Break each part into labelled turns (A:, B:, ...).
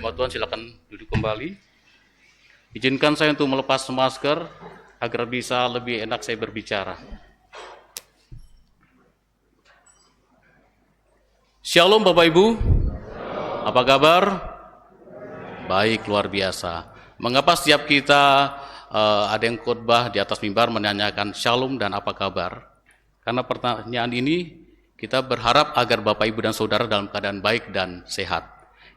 A: Jemaat Tuhan silakan duduk kembali. Izinkan saya untuk melepas masker agar bisa lebih enak saya berbicara. Shalom Bapak Ibu, apa kabar? Baik, luar biasa. Mengapa setiap kita ada yang khotbah di atas mimbar menanyakan shalom dan apa kabar? Karena pertanyaan ini kita berharap agar Bapak Ibu dan Saudara dalam keadaan baik dan sehat.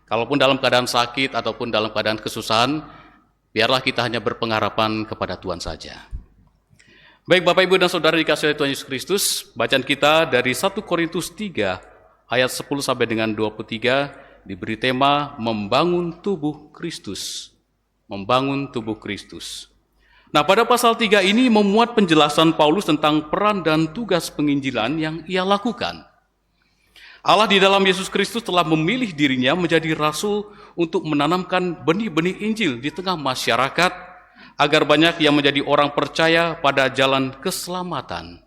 A: Kalaupun dalam keadaan sakit ataupun dalam keadaan kesusahan, biarlah kita hanya berpengharapan kepada Tuhan saja. Baik Bapak Ibu dan Saudara dikasihi oleh Tuhan Yesus Kristus, bacaan kita dari 1 Korintus 3 ayat 10 sampai dengan 23 diberi tema membangun tubuh Kristus. Membangun tubuh Kristus. Nah, pada pasal 3 ini memuat penjelasan Paulus tentang peran dan tugas penginjilan yang ia lakukan. Allah di dalam Yesus Kristus telah memilih dirinya menjadi rasul untuk menanamkan benih-benih Injil di tengah masyarakat agar banyak yang menjadi orang percaya pada jalan keselamatan.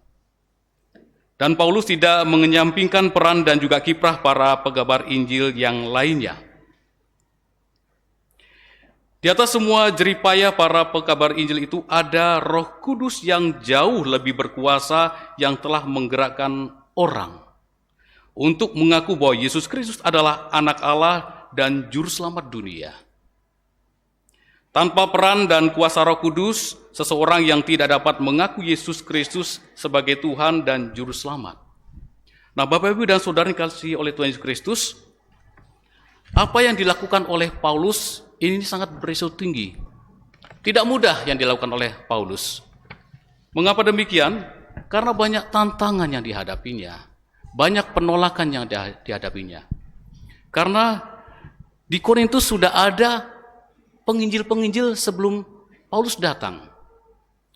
A: Dan Paulus tidak mengenyampingkan peran dan juga kiprah para pegabar Injil yang lainnya. Di atas semua jeripaya para pekabar Injil itu ada Roh Kudus yang jauh lebih berkuasa yang telah menggerakkan orang untuk mengaku bahwa Yesus Kristus adalah anak Allah dan juru selamat dunia. Tanpa peran dan kuasa Roh Kudus, seseorang yang tidak dapat mengaku Yesus Kristus sebagai Tuhan dan juru selamat. Nah, Bapak Ibu dan Saudara yang dikasihi oleh Tuhan Yesus Kristus, apa yang dilakukan oleh Paulus ini sangat berisiko tinggi. Tidak mudah yang dilakukan oleh Paulus. Mengapa demikian? Karena banyak tantangan yang dihadapinya. Banyak penolakan yang dihadapinya. Karena di Korintus sudah ada penginjil-penginjil sebelum Paulus datang.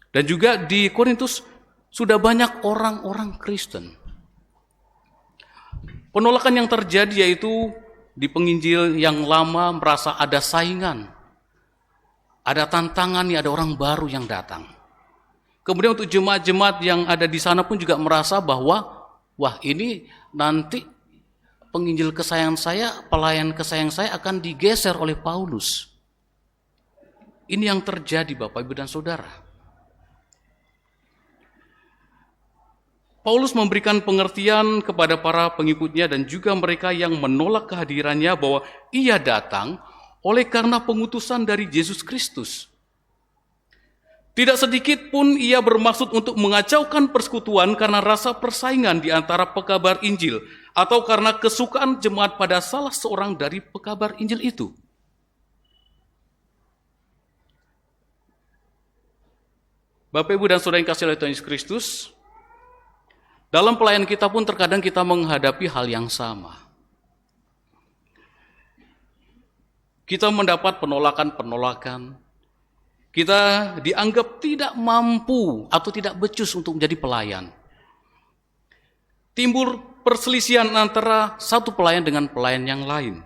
A: Dan juga di Korintus sudah banyak orang-orang Kristen. Penolakan yang terjadi yaitu di penginjil yang lama merasa ada saingan, ada tantangan, ada orang baru yang datang. Kemudian untuk jemaat-jemaat yang ada di sana pun juga merasa bahwa, wah ini nanti penginjil kesayangan saya, pelayan kesayangan saya akan digeser oleh Paulus. Ini yang terjadi Bapak, Ibu, dan Saudara. Paulus memberikan pengertian kepada para pengikutnya dan juga mereka yang menolak kehadirannya bahwa ia datang oleh karena pengutusan dari Yesus Kristus. Tidak sedikit pun ia bermaksud untuk mengacaukan persekutuan karena rasa persaingan di antara pekabar Injil atau karena kesukaan jemaat pada salah seorang dari pekabar Injil itu. Bapak, Ibu, dan Saudara yang kasih oleh Tuhan Yesus Kristus, dalam pelayanan kita pun terkadang kita menghadapi hal yang sama. Kita mendapat penolakan-penolakan. Kita dianggap tidak mampu atau tidak becus untuk menjadi pelayan. Timbul perselisihan antara satu pelayan dengan pelayan yang lain.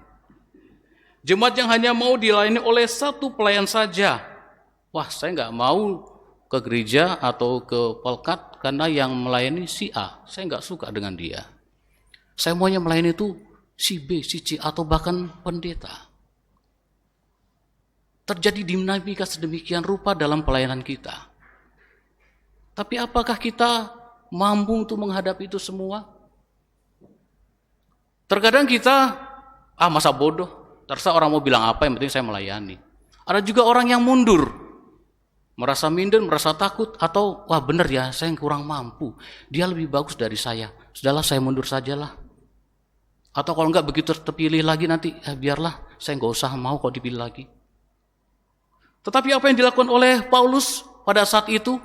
A: Jemaat yang hanya mau dilayani oleh satu pelayan saja. Wah, saya nggak mau ke gereja atau ke pelkat karena yang melayani si A, saya nggak suka dengan dia. Saya maunya melayani itu si B, si C, atau bahkan pendeta. Terjadi dinamika sedemikian rupa dalam pelayanan kita. Tapi apakah kita mampu untuk menghadapi itu semua? Terkadang kita, masa bodoh, terserah orang mau bilang apa, yang penting saya melayani. Ada juga orang yang mundur, merasa minder, merasa takut, atau wah benar ya saya yang kurang mampu, dia lebih bagus dari saya, sudahlah saya mundur sajalah. Atau kalau enggak begitu terpilih lagi nanti, biarlah saya nggak usah mau kok dipilih lagi. Tetapi apa yang dilakukan oleh Paulus pada saat itu,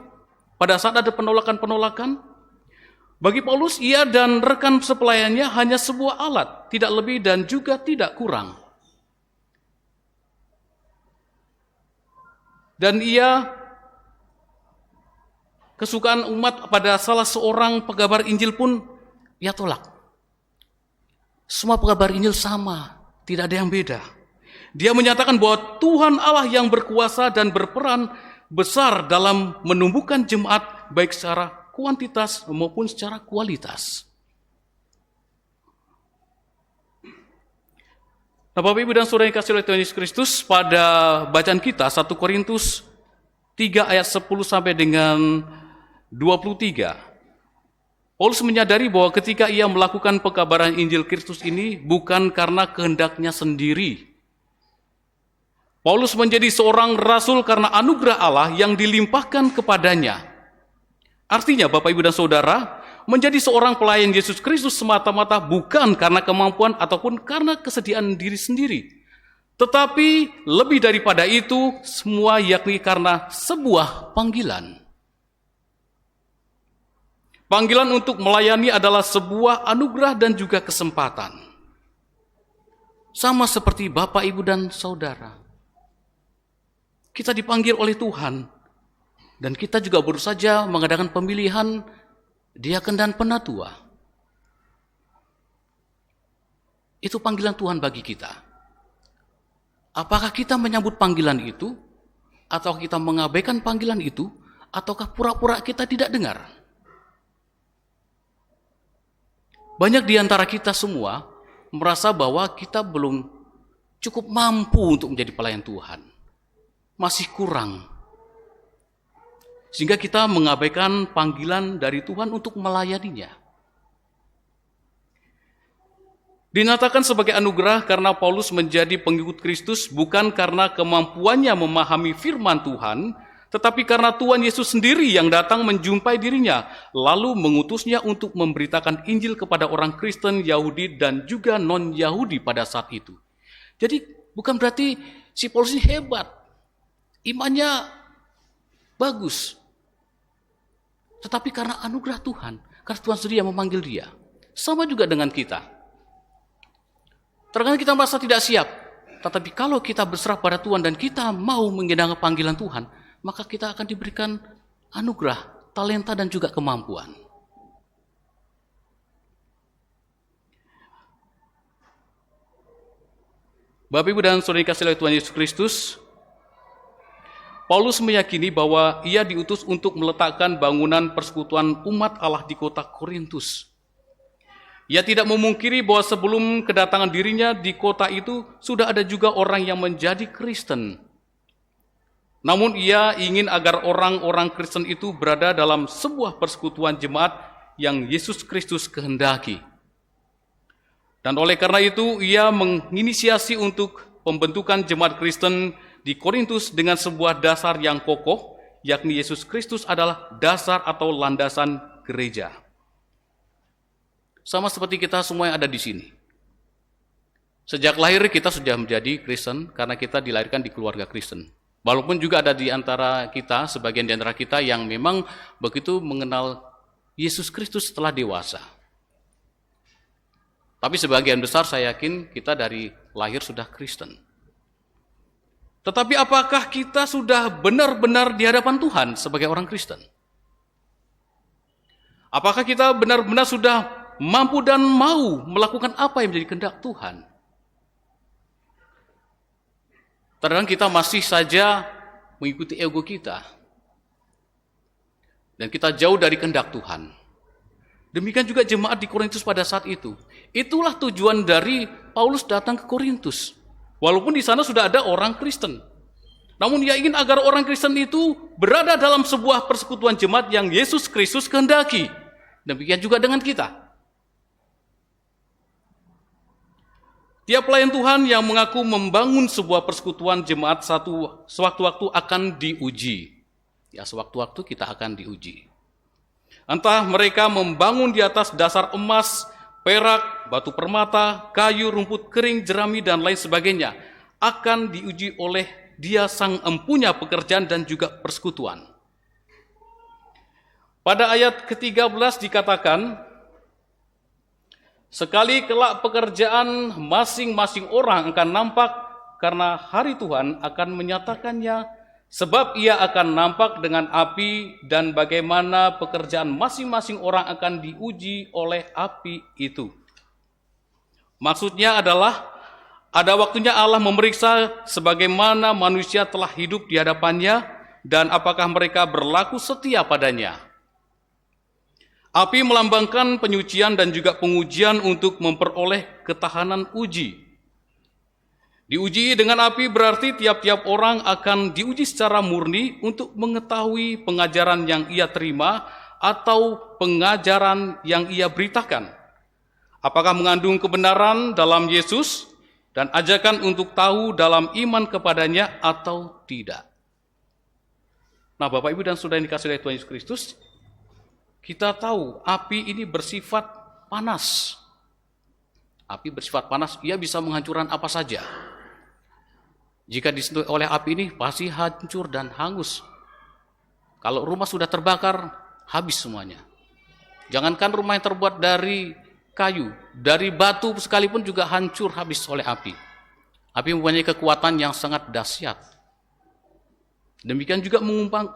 A: pada saat ada penolakan-penolakan, bagi Paulus ia dan rekan sepelayannya hanya sebuah alat, tidak lebih dan juga tidak kurang. Dan ia kesukaan umat pada salah seorang pegabar Injil pun ia tolak. Semua pegabar Injil sama, tidak ada yang beda. Dia menyatakan bahwa Tuhan Allah yang berkuasa dan berperan besar dalam menumbuhkan jemaat baik secara kuantitas maupun secara kualitas. Nah, Bapak Ibu dan Saudara yang kasih oleh Tuhan Yesus Kristus, pada bacaan kita 1 Korintus 3 ayat 10 sampai dengan 23. Paulus menyadari bahwa ketika ia melakukan pekabaran Injil Kristus ini bukan karena kehendaknya sendiri. Paulus menjadi seorang rasul karena anugerah Allah yang dilimpahkan kepadanya. Artinya, Bapak Ibu dan Saudara, menjadi seorang pelayan Yesus Kristus semata-mata bukan karena kemampuan ataupun karena kesediaan diri sendiri. Tetapi lebih daripada itu, semua yakni karena sebuah panggilan. Panggilan untuk melayani adalah sebuah anugerah dan juga kesempatan. Sama seperti Bapak, Ibu, dan Saudara. Kita dipanggil oleh Tuhan. Dan kita juga baru saja mengadakan pemilihan diaken dan penatua. Itu panggilan Tuhan bagi kita. Apakah kita menyambut panggilan itu, atau kita mengabaikan panggilan itu, ataukah pura-pura kita tidak dengar? Banyak di antara kita semua merasa bahwa kita belum cukup mampu untuk menjadi pelayan Tuhan. Masih kurang. Sehingga kita mengabaikan panggilan dari Tuhan untuk melayaninya. Dinyatakan sebagai anugerah karena Paulus menjadi pengikut Kristus bukan karena kemampuannya memahami firman Tuhan, tetapi karena Tuhan Yesus sendiri yang datang menjumpai dirinya, lalu mengutusnya untuk memberitakan Injil kepada orang Kristen, Yahudi, dan juga non-Yahudi pada saat itu. Jadi bukan berarti si Paulus ini hebat, imannya bagus, tetapi karena anugerah Tuhan, karena Tuhan sendiri yang memanggil dia. Sama juga dengan kita. Terkadang kita merasa tidak siap, tetapi kalau kita berserah pada Tuhan dan kita mau menggenangi panggilan Tuhan, maka kita akan diberikan anugerah, talenta, dan juga kemampuan. Bapak, Ibu, dan Saudara dikasihi oleh Tuhan Yesus Kristus, Paulus meyakini bahwa ia diutus untuk meletakkan bangunan persekutuan umat Allah di kota Korintus. Ia tidak memungkiri bahwa sebelum kedatangan dirinya di kota itu sudah ada juga orang yang menjadi Kristen. Namun ia ingin agar orang-orang Kristen itu berada dalam sebuah persekutuan jemaat yang Yesus Kristus kehendaki. Dan oleh karena itu ia menginisiasi untuk pembentukan jemaat Kristen di Korintus dengan sebuah dasar yang kokoh, yakni Yesus Kristus adalah dasar atau landasan gereja. Sama seperti kita semua yang ada di sini. Sejak lahir kita sudah menjadi Kristen karena kita dilahirkan di keluarga Kristen. Walaupun juga ada di antara kita, sebagian di antara kita yang memang begitu mengenal Yesus Kristus setelah dewasa. Tapi sebagian besar saya yakin kita dari lahir sudah Kristen. Tetapi apakah kita sudah benar-benar di hadapan Tuhan sebagai orang Kristen? Apakah kita benar-benar sudah mampu dan mau melakukan apa yang menjadi kehendak Tuhan? Terkadang kita masih saja mengikuti ego kita. Dan kita jauh dari kehendak Tuhan. Demikian juga jemaat di Korintus pada saat itu. Itulah tujuan dari Paulus datang ke Korintus. Walaupun di sana sudah ada orang Kristen. Namun ia ingin agar orang Kristen itu berada dalam sebuah persekutuan jemaat yang Yesus Kristus kehendaki. Demikian juga dengan kita. Tiap pelayan Tuhan yang mengaku membangun sebuah persekutuan jemaat sewaktu-waktu akan diuji. Ya, sewaktu-waktu kita akan diuji. Entah mereka membangun di atas dasar emas, perak, batu permata, kayu, rumput kering, jerami, dan lain sebagainya, akan diuji oleh Dia sang empunya pekerjaan dan juga persekutuan. Pada ayat ke-13 dikatakan, sekali kelak pekerjaan masing-masing orang akan nampak karena hari Tuhan akan menyatakannya, sebab ia akan nampak dengan api dan bagaimana pekerjaan masing-masing orang akan diuji oleh api itu. Maksudnya adalah ada waktunya Allah memeriksa sebagaimana manusia telah hidup di hadapannya dan apakah mereka berlaku setia padanya. Api melambangkan penyucian dan juga pengujian untuk memperoleh ketahanan uji. Diuji dengan api berarti tiap-tiap orang akan diuji secara murni untuk mengetahui pengajaran yang ia terima atau pengajaran yang ia beritakan. Apakah mengandung kebenaran dalam Yesus dan ajakan untuk tahu dalam iman kepadanya atau tidak. Nah, Bapak, Ibu, dan Saudara yang dikasihi oleh Tuhan Yesus Kristus, kita tahu api ini bersifat panas. Api bersifat panas, ia bisa menghancurkan apa saja. Jika disentuh oleh api ini, pasti hancur dan hangus. Kalau rumah sudah terbakar, habis semuanya. Jangankan rumah yang terbuat dari kayu, dari batu sekalipun juga hancur habis oleh api. Api mempunyai kekuatan yang sangat dahsyat. Demikian juga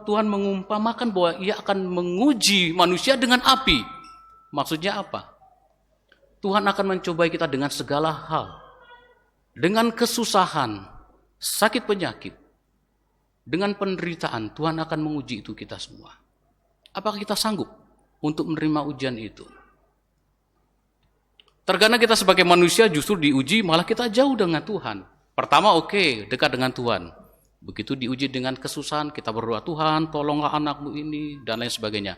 A: Tuhan mengumpamakan bahwa ia akan menguji manusia dengan api. Maksudnya apa? Tuhan akan mencobai kita dengan segala hal. Dengan kesusahan, sakit penyakit, dengan penderitaan, Tuhan akan menguji itu kita semua. Apakah kita sanggup untuk menerima ujian itu? Terkadang kita sebagai manusia justru diuji, malah kita jauh dengan Tuhan. Pertama dekat dengan Tuhan. Begitu diuji dengan kesusahan, kita berdoa, Tuhan tolonglah anakmu ini, dan lain sebagainya.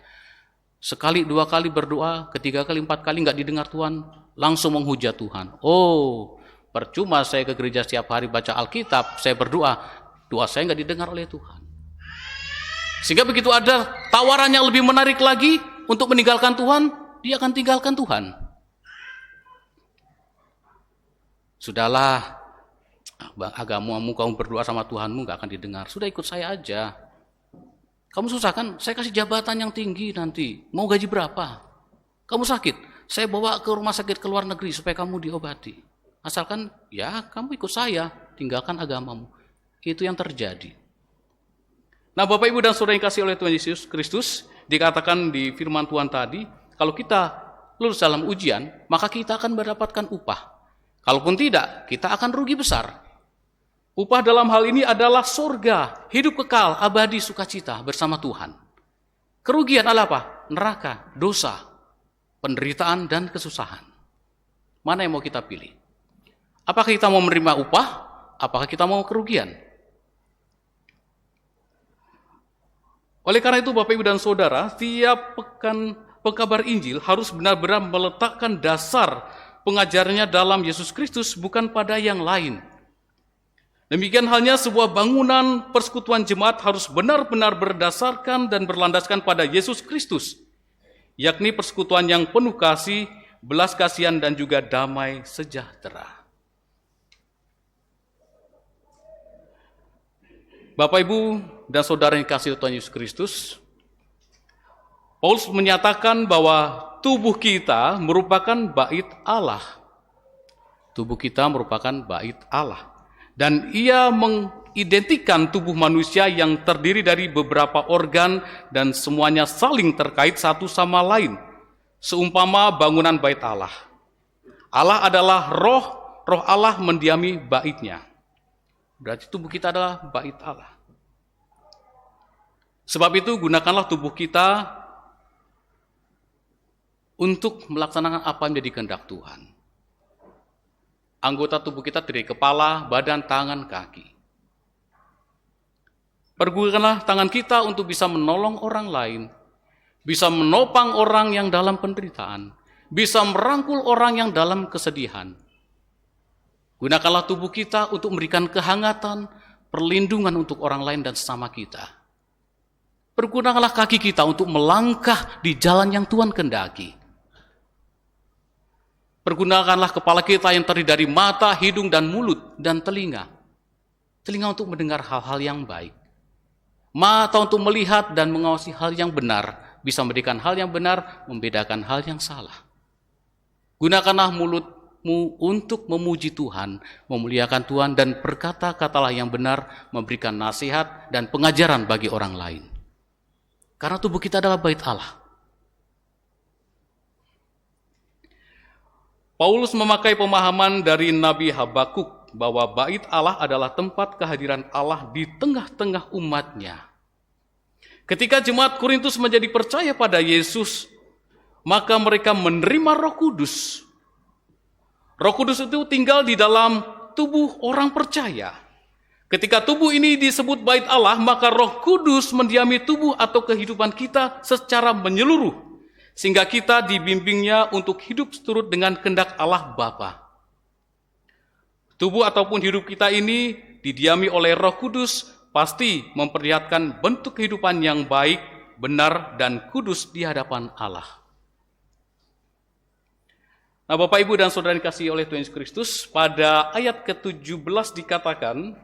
A: Sekali, 2 kali berdoa, 3 kali, 4 kali nggak didengar Tuhan, langsung menghujat Tuhan. Percuma saya ke gereja setiap hari baca Alkitab, saya berdoa, doa saya nggak didengar oleh Tuhan. Sehingga begitu ada tawaran yang lebih menarik lagi untuk meninggalkan Tuhan, dia akan tinggalkan Tuhan. Sudahlah, agamamu kamu berdoa sama Tuhanmu nggak akan didengar. Sudah ikut saya aja. Kamu susah kan? Saya kasih jabatan yang tinggi nanti. Mau gaji berapa? Kamu sakit? Saya bawa ke rumah sakit ke luar negeri supaya kamu diobati. Asalkan ya kamu ikut saya, tinggalkan agamamu. Itu yang terjadi. Nah, Bapak, Ibu, dan Saudara yang kasih oleh Tuhan Yesus Kristus, dikatakan di firman Tuhan tadi, kalau kita lulus dalam ujian, maka kita akan mendapatkan upah. Kalaupun tidak, kita akan rugi besar. Upah dalam hal ini adalah surga, hidup kekal, abadi, sukacita bersama Tuhan. Kerugian adalah apa? Neraka, dosa, penderitaan, dan kesusahan. Mana yang mau kita pilih? Apakah kita mau menerima upah? Apakah kita mau kerugian? Oleh karena itu, Bapak, Ibu, dan Saudara, tiap pekabar Injil harus benar-benar meletakkan dasar pengajarannya dalam Yesus Kristus, bukan pada yang lain. Demikian halnya sebuah bangunan persekutuan jemaat harus benar-benar berdasarkan dan berlandaskan pada Yesus Kristus, yakni persekutuan yang penuh kasih, belas kasihan, dan juga damai sejahtera. Bapak, Ibu, dan Saudara yang dikasihi Tuhan Yesus Kristus, Paulus menyatakan bahwa tubuh kita merupakan bait Allah. Tubuh kita merupakan bait Allah. Dan ia mengidentikan tubuh manusia yang terdiri dari beberapa organ dan semuanya saling terkait satu sama lain. Seumpama bangunan bait Allah. Allah adalah roh, roh Allah mendiami baitnya. Berarti tubuh kita adalah bait Allah. Sebab itu gunakanlah tubuh kita untuk melaksanakan apa yang menjadi kehendak Tuhan. Anggota tubuh kita terdiri kepala, badan, tangan, kaki. Pergunakanlah tangan kita untuk bisa menolong orang lain, bisa menopang orang yang dalam penderitaan, bisa merangkul orang yang dalam kesedihan. Gunakanlah tubuh kita untuk memberikan kehangatan, perlindungan untuk orang lain dan sesama kita. Pergunakanlah kaki kita untuk melangkah di jalan yang Tuhan kehendaki. Pergunakanlah kepala kita yang terdiri dari mata, hidung, dan mulut, dan telinga. Telinga untuk mendengar hal-hal yang baik. Mata untuk melihat dan mengawasi hal yang benar, bisa memberikan hal yang benar, membedakan hal yang salah. Gunakanlah mulutmu untuk memuji Tuhan, memuliakan Tuhan, dan berkata-katalah yang benar, memberikan nasihat dan pengajaran bagi orang lain. Karena tubuh kita adalah bait Allah. Paulus memakai pemahaman dari Nabi Habakuk bahwa bait Allah adalah tempat kehadiran Allah di tengah-tengah umatnya. Ketika jemaat Korintus menjadi percaya pada Yesus, maka mereka menerima Roh Kudus. Roh Kudus itu tinggal di dalam tubuh orang percaya. Ketika tubuh ini disebut bait Allah, maka Roh Kudus mendiami tubuh atau kehidupan kita secara menyeluruh, sehingga kita dibimbingnya untuk hidup seturut dengan kehendak Allah Bapa. Tubuh ataupun hidup kita ini didiami oleh Roh Kudus, pasti memperlihatkan bentuk kehidupan yang baik, benar, dan kudus di hadapan Allah. Nah, Bapak, Ibu, dan Saudara dikasihi oleh Tuhan Yesus Kristus, pada ayat ke-17 dikatakan,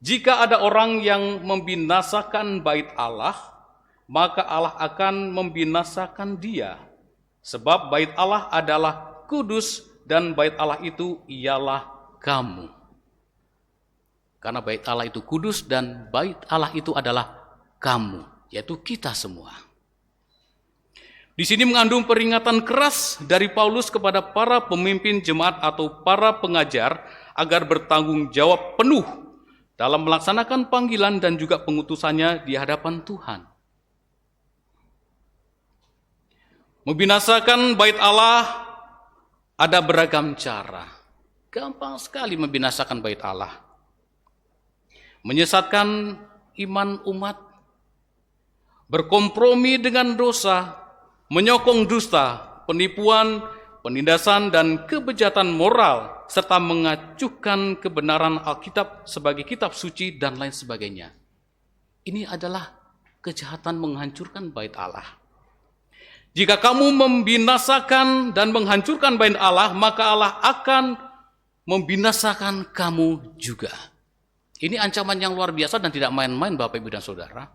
A: jika ada orang yang membinasakan bait Allah, maka Allah akan membinasakan dia. Sebab bait Allah adalah kudus dan bait Allah itu ialah kamu. Karena bait Allah itu kudus dan bait Allah itu adalah kamu, yaitu kita semua. Di sini mengandung peringatan keras dari Paulus kepada para pemimpin jemaat atau para pengajar agar bertanggung jawab penuh dalam melaksanakan panggilan dan juga pengutusannya di hadapan Tuhan. Membinasakan bait Allah ada beragam cara. Gampang sekali membinasakan bait Allah. Menyesatkan iman umat, berkompromi dengan dosa, menyokong dusta, penipuan, penindasan, dan kebejatan moral, serta mengacuhkan kebenaran Alkitab sebagai kitab suci dan lain sebagainya. Ini adalah kejahatan menghancurkan bait Allah. Jika kamu membinasakan dan menghancurkan bait Allah, maka Allah akan membinasakan kamu juga. Ini ancaman yang luar biasa dan tidak main-main, Bapak, Ibu, dan Saudara.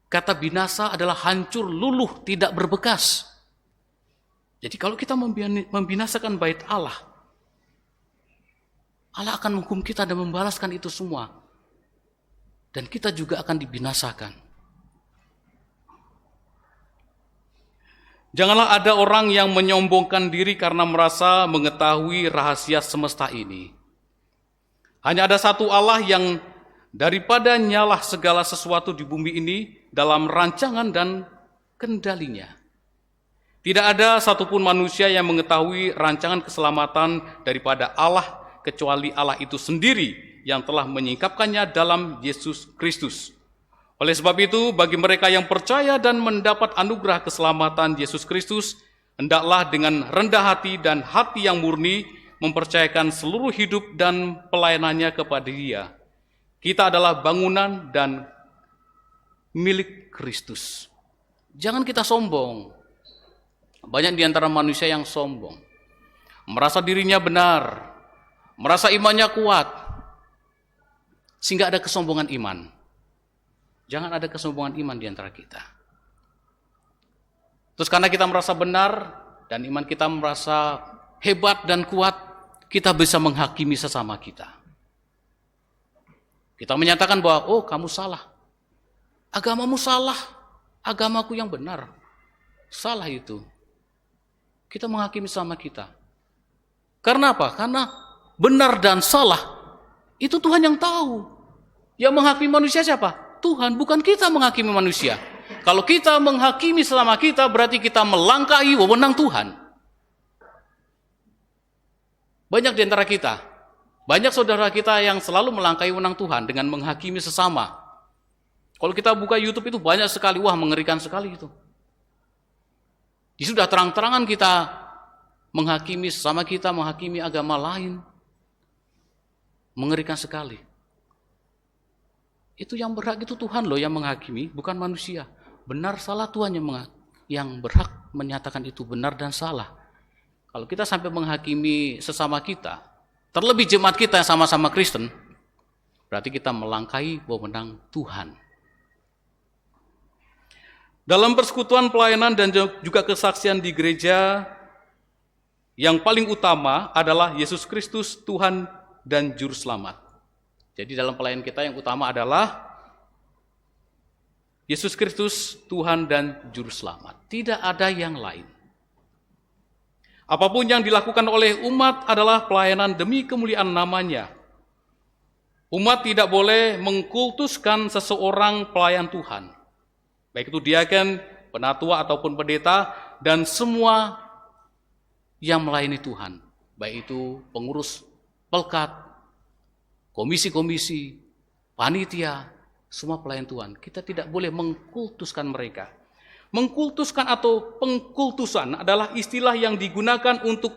A: Kata binasa adalah hancur, luluh, tidak berbekas. Jadi kalau kita membinasakan bait Allah, Allah akan menghukum kita dan membalaskan itu semua. Dan kita juga akan dibinasakan. Janganlah ada orang yang menyombongkan diri karena merasa mengetahui rahasia semesta ini. Hanya ada satu Allah yang daripada nyalah segala sesuatu di bumi ini dalam rancangan dan kendalinya. Tidak ada satupun manusia yang mengetahui rancangan keselamatan daripada Allah kecuali Allah itu sendiri yang telah menyingkapkannya dalam Yesus Kristus. Oleh sebab itu, bagi mereka yang percaya dan mendapat anugerah keselamatan Yesus Kristus, hendaklah dengan rendah hati dan hati yang murni mempercayakan seluruh hidup dan pelayanannya kepada Dia. Kita adalah bangunan dan milik Kristus. Jangan kita sombong. Banyak di antara manusia yang sombong. Merasa dirinya benar. Merasa imannya kuat. Sehingga ada kesombongan iman. Jangan ada kesombongan iman di antara kita. Terus karena kita merasa benar dan iman kita merasa hebat dan kuat, kita bisa menghakimi sesama kita. Kita menyatakan bahwa, oh, kamu salah. Agamamu salah. Agamaku yang benar. Salah itu. Kita menghakimi sama kita. Karena apa? Karena benar dan salah itu Tuhan yang tahu. Yang menghakimi manusia siapa? Tuhan, bukan kita menghakimi manusia. Kalau kita menghakimi selama kita, berarti kita melangkahi wewenang Tuhan. Banyak di antara kita, banyak saudara kita yang selalu melangkahi wewenang Tuhan dengan menghakimi sesama. Kalau kita buka YouTube itu banyak sekali, wah, mengerikan sekali itu. Sudah terang-terangan kita menghakimi sesama kita, menghakimi agama lain. Mengerikan sekali. Itu yang berhak itu Tuhan loh yang menghakimi, bukan manusia. Benar salah Tuhan yang berhak menyatakan itu benar dan salah. Kalau kita sampai menghakimi sesama kita, terlebih jemaat kita yang sama-sama Kristen, berarti kita melangkahi wewenang Tuhan. Dalam persekutuan pelayanan dan juga kesaksian di gereja, yang paling utama adalah Yesus Kristus Tuhan dan Juru Selamat. Jadi dalam pelayanan kita yang utama adalah Yesus Kristus, Tuhan dan Juru Selamat. Tidak ada yang lain. Apapun yang dilakukan oleh umat adalah pelayanan demi kemuliaan namanya. Umat tidak boleh mengkultuskan seseorang pelayan Tuhan. Baik itu diaken, penatua ataupun pendeta, dan semua yang melayani Tuhan. baik itu pengurus pelkat, komisi-komisi, panitia, semua pelayan Tuhan. Kita tidak boleh mengkultuskan mereka. Mengkultuskan atau pengkultusan adalah istilah yang digunakan untuk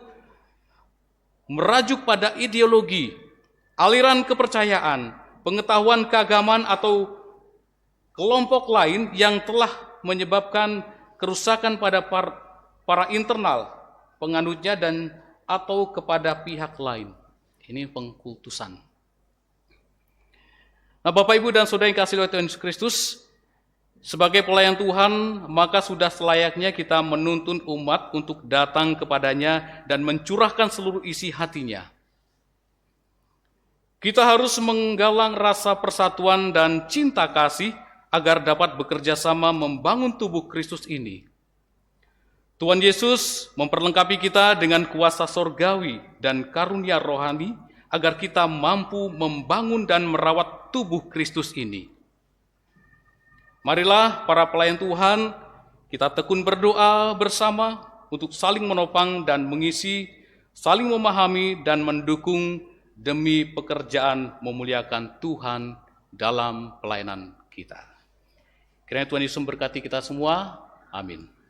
A: merajuk pada ideologi, aliran kepercayaan, pengetahuan keagamaan atau kelompok lain yang telah menyebabkan kerusakan pada para internal penganutnya dan atau kepada pihak lain. Ini pengkultusan. Nah, Bapak, Ibu, dan Saudara yang kasih oleh Tuhan Yesus Kristus, sebagai pelayan Tuhan, maka sudah selayaknya kita menuntun umat untuk datang kepadanya dan mencurahkan seluruh isi hatinya. Kita harus menggalang rasa persatuan dan cinta kasih agar dapat bekerja sama membangun tubuh Kristus ini. Tuhan Yesus memperlengkapi kita dengan kuasa sorgawi dan karunia rohani agar kita mampu membangun dan merawat tubuh Kristus ini. Marilah para pelayan Tuhan, kita tekun berdoa bersama untuk saling menopang dan mengisi, saling memahami dan mendukung demi pekerjaan memuliakan Tuhan dalam pelayanan kita. Kiranya Tuhan Yesus memberkati kita semua. Amin.